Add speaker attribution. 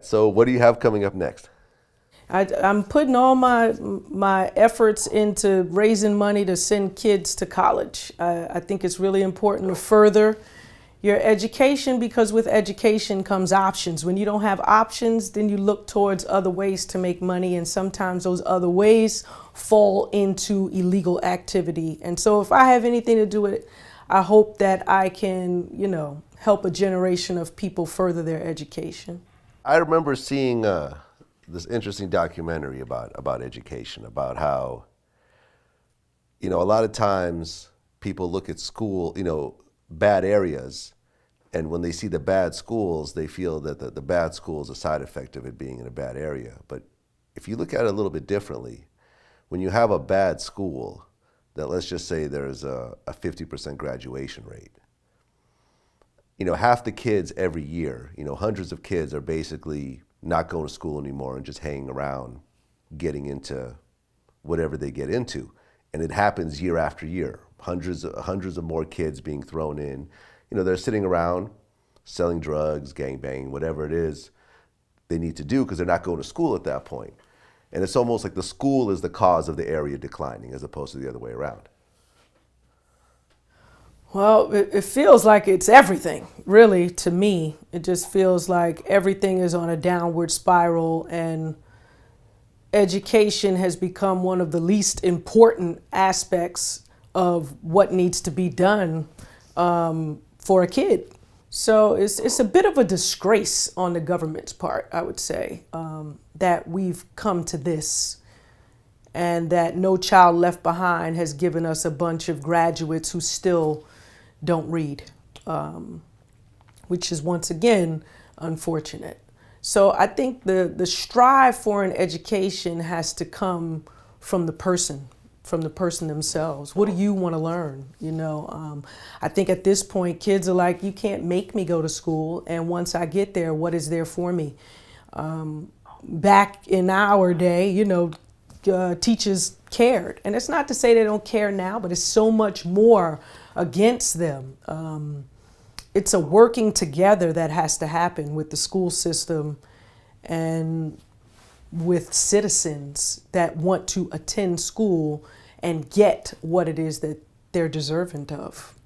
Speaker 1: So what do you have coming up next?
Speaker 2: I'm putting all my efforts into raising money to send kids to college. I think it's really important to further your education, because with education comes options. When you don't have options, then you look towards other ways to make money, and sometimes those other ways fall into illegal activity. And so if I have anything to do with it, I hope that I can, help a generation of people further their education.
Speaker 1: I remember seeing this interesting documentary about education, about how, a lot of times people look at school, bad areas, and when they see the bad schools, they feel that the bad school is a side effect of it being in a bad area. But if you look at it a little bit differently, when you have a bad school, that let's just say there's a 50% graduation rate, half the kids every year, hundreds of kids are basically not going to school anymore and just hanging around, getting into whatever they get into. And it happens year after year. Hundreds of more kids being thrown in. They're sitting around selling drugs, gangbanging, whatever it is they need to do because they're not going to school at that point. And it's almost like the school is the cause of the area declining as opposed to the other way around.
Speaker 2: Well, it feels like it's everything, really, to me. It just feels like everything is on a downward spiral, and education has become one of the least important aspects of what needs to be done for a kid. So it's a bit of a disgrace on the government's part, I would say, that we've come to this, and that No Child Left Behind has given us a bunch of graduates who still don't read, which is once again unfortunate. So I think the strive for an education has to come from the person themselves. What do you want to learn? I think at this point, kids are like, you can't make me go to school. And once I get there, what is there for me? Back in our day, teachers cared. And it's not to say they don't care now, but it's so much more against them. It's a working together that has to happen with the school system and with citizens that want to attend school and get what it is that they're deserving of.